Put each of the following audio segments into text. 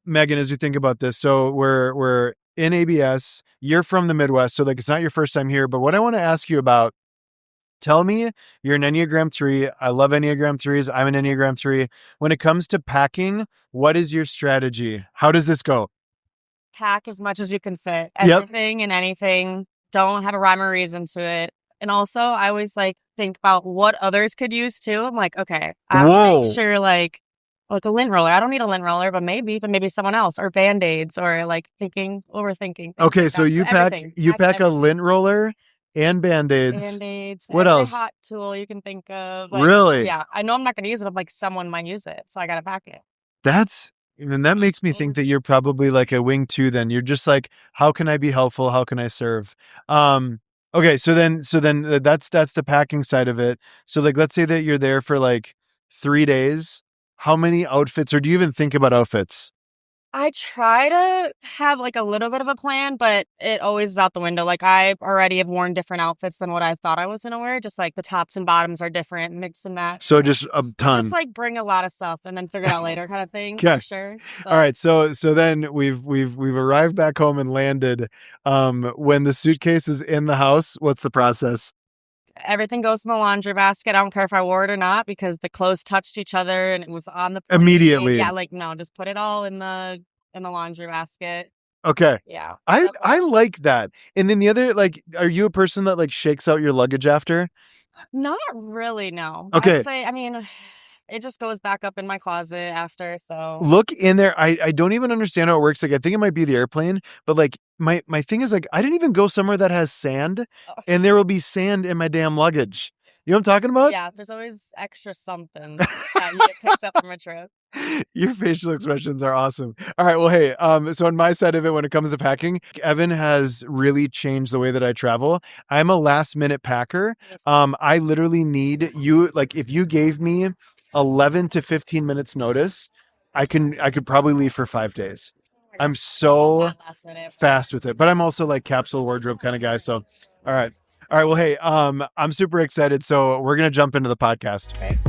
Megan, as we think about this, so we're in ABS, you're from the Midwest, so like it's not your first time here, but what I want to ask you about, tell me, you're an Enneagram 3. I love Enneagram 3s. I'm an Enneagram 3. When it comes to packing, what is your strategy? How does this go? Pack as much as you can fit. Yep. Everything and anything. Don't have a rhyme or reason to it. And also, I always like think about what others could use too. I'm like, okay, I have to make sure like a lint roller. I don't need a lint roller, but maybe someone else, or Band-Aids, or like overthinking. Okay, like so that. you pack Everything. a lint roller and Band-Aids. Band-Aids. What every else? hot tool you can think of. Really? Yeah. I know I'm not going to use it, but like someone might use it. So I got to pack it. That makes me think that you're probably like a wing 2 then. You're just like, how can I be helpful? How can I serve? Okay, so then that's the packing side of it. So like, let's say that you're there for like 3 days. How many outfits, or do you even think about outfits? I try to have like a little bit of a plan, but it always is out the window. Like I already have worn different outfits than what I thought I was going to wear. Just like the tops and bottoms are different, mix and match. So just a ton. Just like bring a lot of stuff and then figure it out later kind of thing. Okay. For sure. But all right. So then we've arrived back home and landed. When the suitcase is in the house, what's the process? everything goes in the laundry basket. I don't care if I wore it or not because the clothes touched each other and it was on the plane. Immediately. Yeah, like no, just put it all in the laundry basket. Okay. Yeah. I like that. And then the other, like, are you a person that like shakes out your luggage after? Not really, no. Okay. I'd say, I mean, it just goes back up in my closet after, so. Look in there. I don't even understand how it works. Like, I think it might be the airplane, but like my thing is like, I didn't even go somewhere that has sand and there will be sand in my damn luggage. You know what I'm talking about? Yeah, there's always extra something that you get picked up from a trip. Your facial expressions are awesome. All right. Well, hey, so on my side of it, when it comes to packing, Evan has really changed the way that I travel. I'm a last minute packer. I literally need you, like if you gave me 11 to 15 minutes notice, I could probably leave for 5 days. I'm so fast with it, but I'm also like capsule wardrobe kind of guy. So, all right. Well, hey, I'm super excited. So we're going to jump into the podcast. Okay.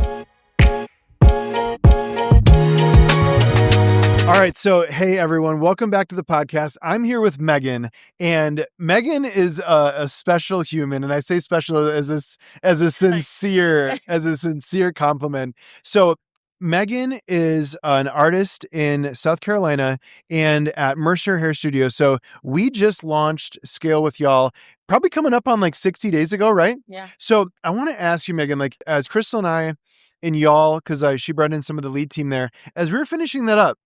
All right. So, hey, everyone, welcome back to the podcast. I'm here with Megan, and Megan is a special human. And I say special as a sincere compliment. So Megan is an artist in South Carolina and at Mercer Hair Studio. So we just launched Scale with Y'all, probably coming up on like 60 days ago, right? Yeah. So I want to ask you, Megan, like as Crystal and I and Y'all, because she brought in some of the lead team there, as we were finishing that up,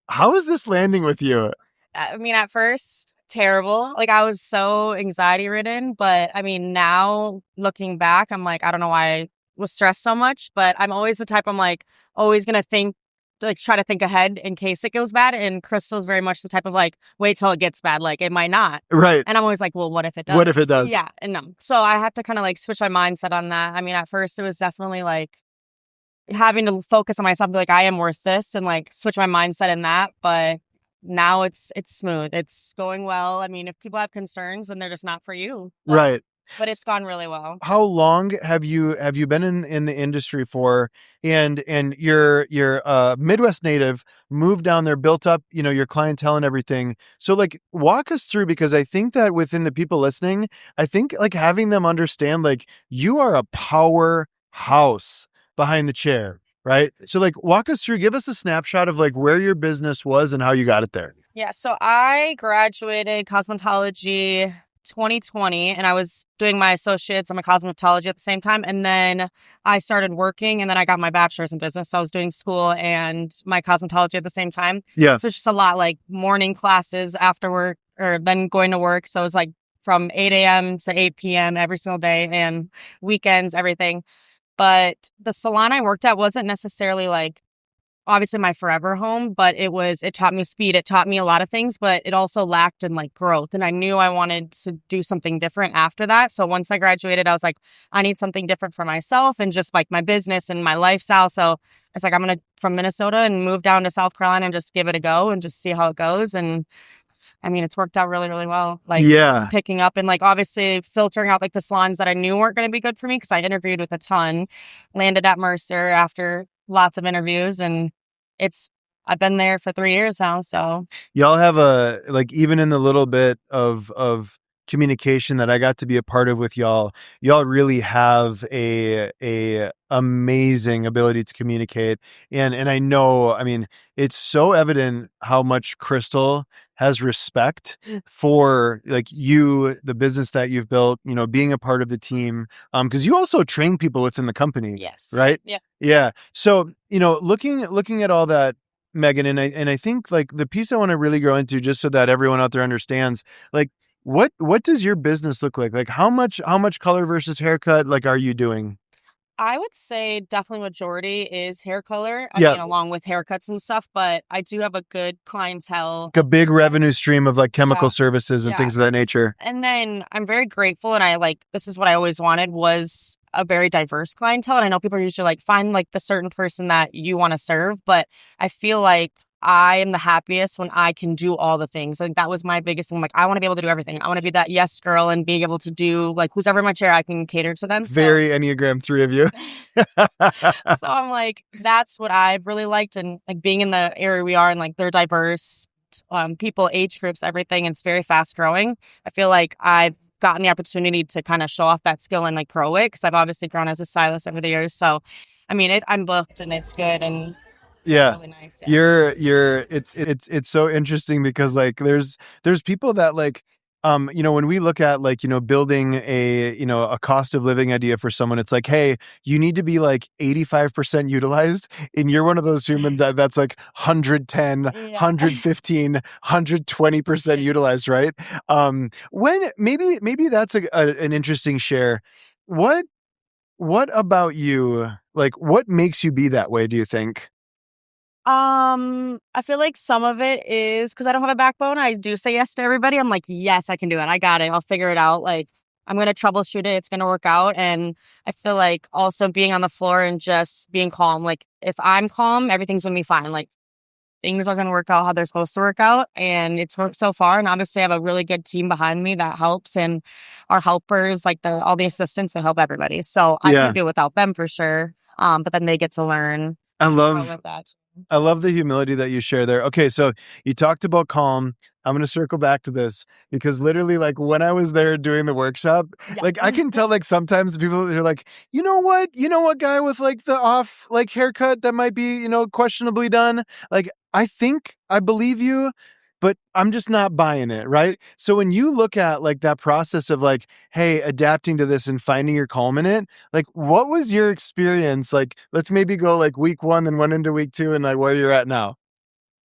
how is this landing with you? I mean, at first, terrible. Like, I was so anxiety ridden. But I mean, now looking back, I'm like, I don't know why I was stressed so much. But I'm always the type, I'm like, always going to think, like, try to think ahead in case it goes bad. And Crystal's very much the type of like, wait till it gets bad. Like, it might not. Right. And I'm always like, well, what if it does? What if it does? Yeah. And no. So I have to kind of like switch my mindset on that. I mean, at first, it was definitely like, having to focus on myself, be like, I am worth this, and like switch my mindset in that. But now it's smooth. It's going well. I mean, if people have concerns, then they're just not for you. Right. But it's gone really well. How long have you been in the industry for? And you're Midwest native, moved down there, built up, your clientele and everything. So like walk us through, because I think that within the people listening, I think like having them understand like you are a powerhouse behind the chair, right? So like walk us through, give us a snapshot of like where your business was and how you got it there. Yeah. So I graduated cosmetology 2020 and I was doing my associates in my cosmetology at the same time. And then I started working and then I got my bachelor's in business. So I was doing school and my cosmetology at the same time. Yeah. So it's just a lot like morning classes after work or then going to work. So it was like from 8 a.m. to 8 p.m. every single day and weekends, everything. But the salon I worked at wasn't necessarily like, obviously my forever home, but it taught me speed. It taught me a lot of things, but it also lacked in like growth. And I knew I wanted to do something different after that. So once I graduated, I was like, I need something different for myself and just like my business and my lifestyle. So it's like, I'm going to from Minnesota and move down to South Carolina and just give it a go and just see how it goes. And I mean, it's worked out really, really well. Like, yeah, it's picking up and like obviously filtering out like the salons that I knew weren't going to be good for me because I interviewed with a ton, landed at Mercer after lots of interviews, and I've been there for 3 years now. So Y'all have a, like, even in the little bit of communication that I got to be a part of with y'all really have a amazing ability to communicate. And I know, I mean, it's so evident how much Crystal has respect for, like, you, the business that you've built, you know, being a part of the team. Because you also train people within the company, yes. right? Yeah. Yeah. So, you know, looking at all that, Megan, and I think, like, the piece I want to really go into, just so that everyone out there understands, like, what does your business look like? Like, how much color versus haircut, like, are you doing? I would say definitely majority is hair color. I Yeah, mean, along with haircuts and stuff, but I do have a good clientele. like a big revenue That's, stream of, like, chemical yeah, services and yeah. things of that nature. And then I'm very grateful, and I like, this is what I always wanted, was a very diverse clientele. And I know people are usually like, find like the certain person that you want to serve, but I feel like I am the happiest when I can do all the things. Like that was my biggest thing. Like I want to be able to do everything. I want to be that yes girl and being able to do like who's ever in my chair, I can cater to them. Very Enneagram 3 of you. So I'm like, that's what I've really liked, and like being in the area we are, and like they're diverse, people, age groups, everything. It's very fast growing. I feel like I've gotten the opportunity to kind of show off that skill and like grow it, because I've obviously grown as a stylist over the years. So, I mean, I'm booked and it's good, and it's Yeah. really nice. Yeah. It's so interesting because, like, there's people that, like, you know, when we look at, like, you know, building a, you know, a cost of living idea for someone, it's like, hey, you need to be like 85% utilized, and you're one of those human that's like 110, Yeah. 115, 120% utilized, right? When maybe that's an interesting share. What about you? Like, what makes you be that way, do you think? I feel like some of it is because I don't have a backbone. I do say yes to everybody. I'm like, yes, I can do it. I got it. I'll figure it out. Like, I'm going to troubleshoot it. It's going to work out. And I feel like also being on the floor and just being calm. Like, if I'm calm, everything's going to be fine. Like, things are going to work out how they're supposed to work out. And it's worked so far. And obviously, I have a really good team behind me that helps. And our helpers, like all the assistants, they help everybody. So I Yeah. can do it without them for sure. But then they get to learn. I grow love with that. I love the humility that you share there. Okay, so you talked about calm. I'm going to circle back to this because literally, like, when I was there doing the workshop, Yeah. like, I can tell, like, sometimes people are like, you know what guy with, like, the off, like, haircut that might be, you know, questionably done. Like, I believe you, but I'm just not buying it, right? So when you look at, like, that process of, like, hey, adapting to this and finding your calm in it, like, what was your experience? Like, let's maybe go, like, week 1, then went into week 2, and, like, where you're at now.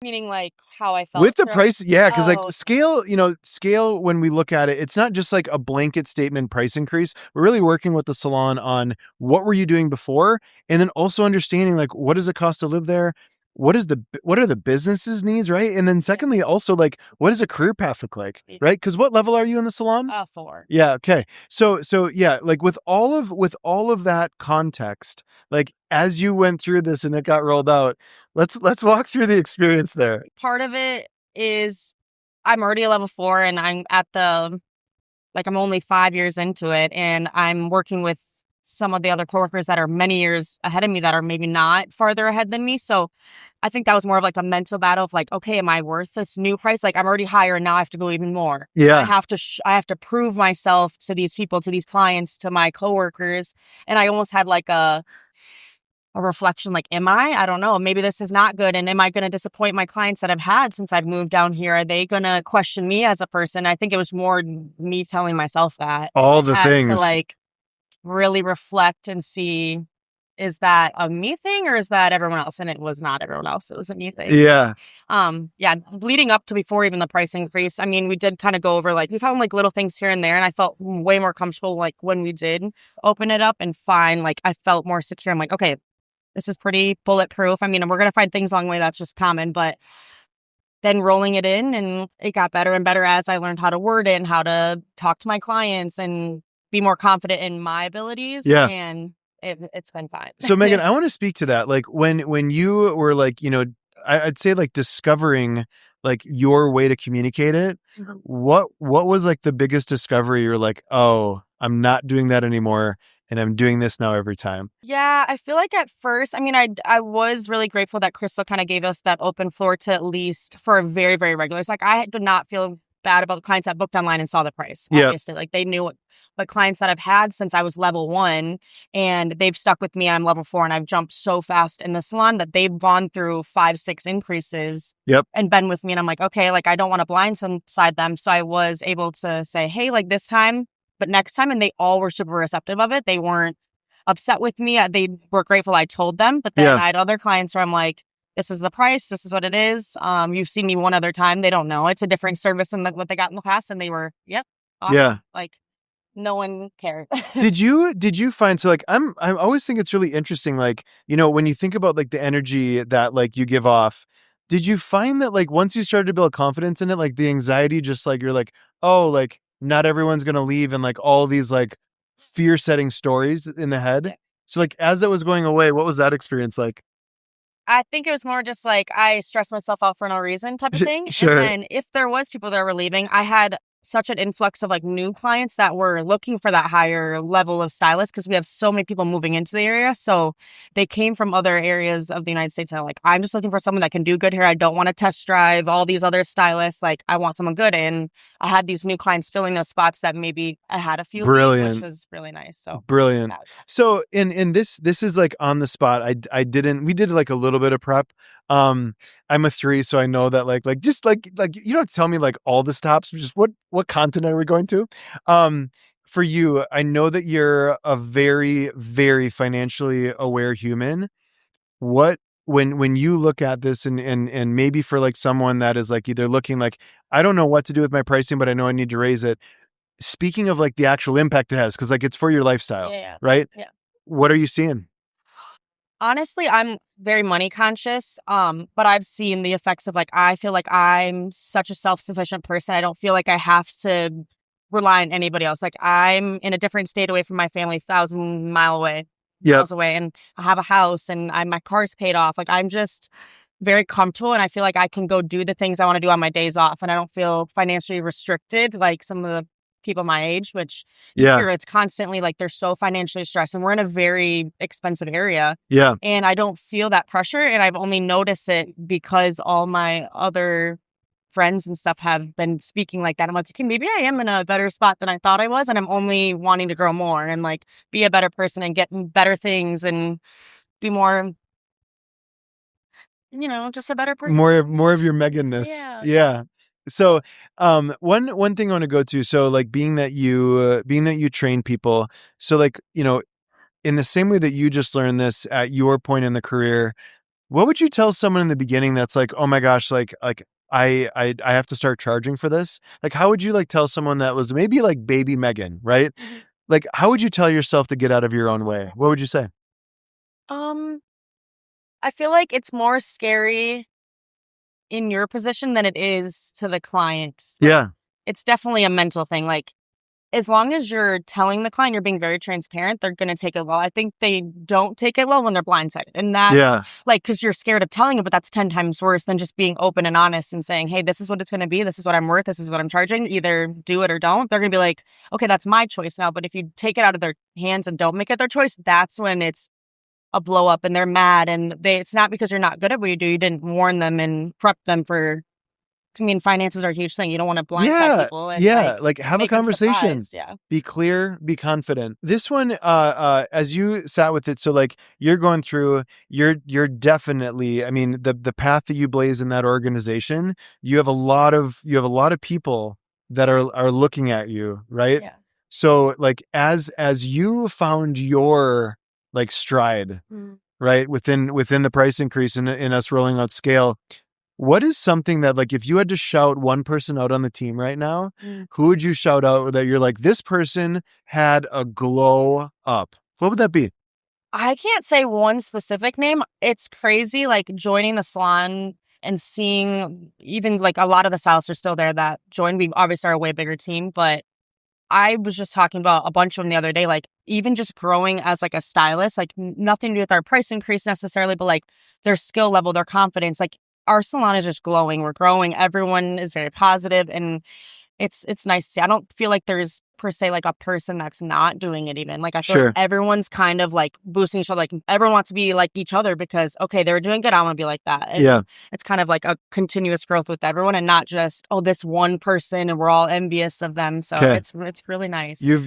Meaning like how I felt With the throughout. price, yeah, because, like, Oh, scale, when we look at it, it's not just like a blanket statement price increase. We're really working with the salon on what were you doing before, and then also understanding, like, what is the cost to live there? What are the business's needs, right? And then secondly, also, like, what does a career path look like, right? Because what level are you in the salon? 4. Yeah, okay. So yeah, like, with all of that context, like, as you went through this and it got rolled out, let's walk through the experience there. Part of it is I'm already a level 4, and I'm at the, like, I'm only 5 years into it, and I'm working with some of the other coworkers that are many years ahead of me that are maybe not farther ahead than me. So I think that was more of like a mental battle of like, okay, am I worth this new price? Like, I'm already higher, and now I have to go even more. Yeah. I have to prove myself to these people, to these clients, to my coworkers. And I almost had like a reflection, like, am I don't know, maybe this is not good. And am I going to disappoint my clients that I've had since I've moved down here? Are they going to question me as a person? I think it was more me telling myself that. All And the I had things. to like really reflect and see, is that a me thing or is that everyone else? And it was not everyone else. It was a me thing. Yeah. Yeah, leading up to before even the price increase, I mean, we did kind of go over, like, we found like little things here and there, and I felt way more comfortable like when we did open it up and find, like, I felt more secure. I'm like, okay, this is pretty bulletproof. I mean, we're going to find things along the way, that's just common, but then rolling it in, and it got better and better as I learned how to word it and how to talk to my clients and be more confident in my abilities. Yeah. And it's been fine. So, Megan, I want to speak to that. Like, when you were, like, you know, I'd say, like, discovering, like, your way to communicate it, what was, like, the biggest discovery? You're like, oh, I'm not doing that anymore. and I'm doing this now every time. Yeah, I feel like at first, I mean, I was really grateful that Crystal kind of gave us that open floor to at least for a very, very regular. It's like I did not feel bad about the clients that booked online and saw the price. Yeah. Obviously, like they knew it. But clients that I've had since I was level 1 and they've stuck with me, I'm level 4 and I've jumped so fast in the salon that they've gone through 5, 6 increases Yep. and been with me. And I'm like, okay, like I don't want to blindside them. So I was able to say, hey, like this time, but next time. And they all were super receptive of it. They weren't upset with me. They were grateful I told them. But then I had other clients where I'm like, this is the price. This is what it is. You've seen me one other time. They don't know. It's a different service than what they got in the past. And they were, yep, awesome. Yeah. Like no one cared. Did you find, so like I always think it's really interesting, like, you know, when you think about like the energy that like you give off, did you find that like once you started to build confidence in it, like the anxiety just like you're like, oh, like not everyone's gonna leave, and like all these like fear setting stories in the head? Yeah. So like as it was going away, what was that experience like? I think it was more just like I stressed myself out for no reason type of thing. Sure. And then if there was people that were leaving, I had such an influx of like new clients that were looking for that higher level of stylists because we have so many people moving into the area. So they came from other areas of the United States and are like, I'm just looking for someone that can do good hair. I don't want to test drive all these other stylists. Like I want someone good. And I had these new clients filling those spots that maybe I had a few Brilliant. leave, which was really nice. So brilliant. So in this is like on the spot. We did like a little bit of prep. I'm a 3, so I know that like just like you don't tell me like all the stops, just what content are we going to? For you, I know that you're a very, very financially aware human. What when you look at this and maybe for like someone that is like either looking like, I don't know what to do with my pricing, but I know I need to raise it. Speaking of like the actual impact it has, because like it's for your lifestyle, right? Yeah. What are you seeing? Honestly, I'm very money conscious, but I've seen the effects of like, I feel like I'm such a self-sufficient person. I don't feel like I have to rely on anybody else. Like I'm in a different state away from my family, 1,000 miles away, and I have a house and my car's paid off. Like I'm just very comfortable and I feel like I can go do the things I want to do on my days off and I don't feel financially restricted like some of the people my age, which here it's constantly like they're so financially stressed and we're in a very expensive area. Yeah. And I don't feel that pressure and I've only noticed it because all my other friends and stuff have been speaking like that. I'm like, okay, maybe I am in a better spot than I thought I was and I'm only wanting to grow more and like be a better person and get better things and be more, you know, just a better person. More of your Meganness. Yeah. So, one thing I want to go to, so like being that you train people, so like, you know, in the same way that you just learned this at your point in the career, what would you tell someone in the beginning that's like, oh my gosh, like I have to start charging for this? Like, how would you like tell someone that was maybe like baby Megan, right? Like, how would you tell yourself to get out of your own way? What would you say? I feel like it's more scary in your position than it is to the client. Like, it's definitely a mental thing. Like, as long as you're telling the client, you're being very transparent, they're going to take it well. I think they don't take it well when they're blindsided. And that's like, because you're scared of telling it, but that's 10 times worse than just being open and honest and saying, hey, this is what it's going to be. This is what I'm worth. This is what I'm charging. Either do it or don't. They're going to be like, okay, that's my choice now. But if you take it out of their hands and don't make it their choice, that's when it's a blow up and they're mad. And it's not because you're not good at what you do. You didn't warn them and prep them for, I mean, finances are a huge thing. You don't want to blindside people. And like have a conversation. Be clear, be confident. This one, as you sat with it, so like you're going through, you're definitely, I mean, the path that you blaze in that organization, you have a lot of people that are looking at you, right? Yeah. So like as you found your like stride, right, within the price increase in us rolling out scale, what is something that like if you had to shout one person out on the team right now, who would you shout out that you're like, this person had a glow up? What would that be? I can't say one specific name. It's crazy like joining the salon and seeing even like a lot of the stylists are still there that joined. We obviously are a way bigger team, but I was just talking about a bunch of them the other day, like even just growing as like a stylist, like nothing to do with our price increase necessarily, but like their skill level, their confidence, like our salon is just glowing. We're growing. Everyone is very positive and it's nice to see. I don't feel like there's per se like a person that's not doing it even. Like I feel Sure. like everyone's kind of like boosting each other. Like everyone wants to be like each other because, okay, they're doing good. I want to be like that. And Yeah. it's kind of like a continuous growth with everyone and not just, oh, this one person and we're all envious of them. So Okay. it's really nice. You've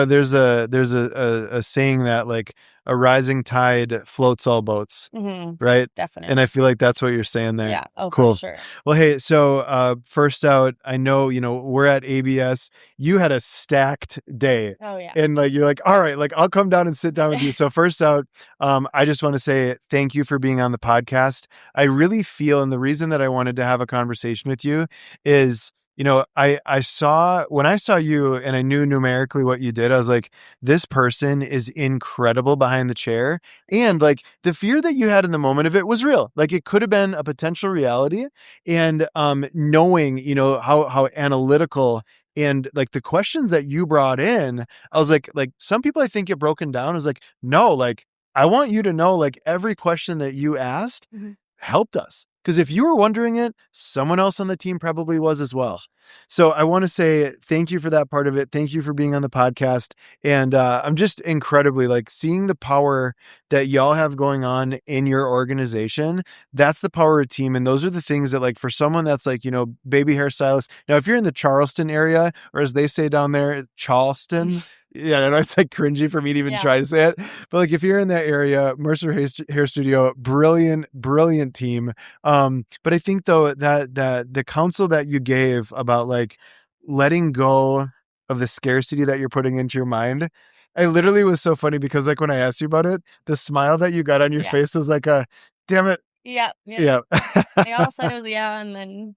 there's a saying that like a rising tide floats all boats, right? Definitely. And I feel like that's what you're saying there. Yeah. Oh, cool. for sure. Well, hey, so first out, I know, we're at ABS. You had a stacked day. Oh, yeah. And like, you're like, all right, like I'll come down and sit down with you. So first out, I just want to say thank you for being on the podcast. I really feel, and the reason that I wanted to have a conversation with you is, I saw, when I saw you and I knew numerically what you did, I was like, this person is incredible behind the chair. And like the fear that you had in the moment of it was real. Like it could have been a potential reality. And knowing, how analytical and like the questions that you brought in, I was like some people I think get broken down. I was like, no, like I want you to know like every question that you asked helped us. Because if you were wondering it, someone else on the team probably was as well. So I want to say thank you for that part of it. Thank you for being on the podcast. And I'm just incredibly like seeing the power that y'all have going on in your organization. That's the power of team. And those are the things that like for someone that's like, baby hair stylist. Now, if you're in the Charleston area, or as they say down there, Charleston, yeah, I know it's like cringy for me to even try to say it, but like if you're in that area, Mercer Hair Studio, brilliant team. But I think though that the counsel that you gave about like letting go of the scarcity that you're putting into your mind, I literally was so funny because like when I asked you about it, the smile that you got on your face was like damn it. Yeah. They all said it was and then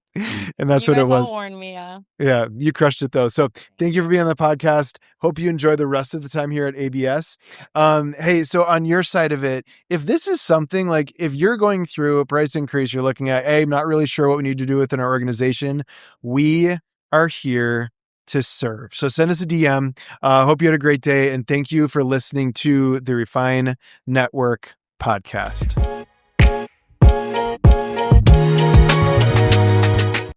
and that's you what it guys was. all warned me. Yeah, you crushed it though. So thank you for being on the podcast. Hope you enjoy the rest of the time here at ABS. Hey, so on your side of it, if this is something like if you're going through a price increase, you're looking at, hey, I'm not really sure what we need to do within our organization. We are here to serve. So send us a DM. Hope you had a great day. And thank you for listening to the Refine Network podcast.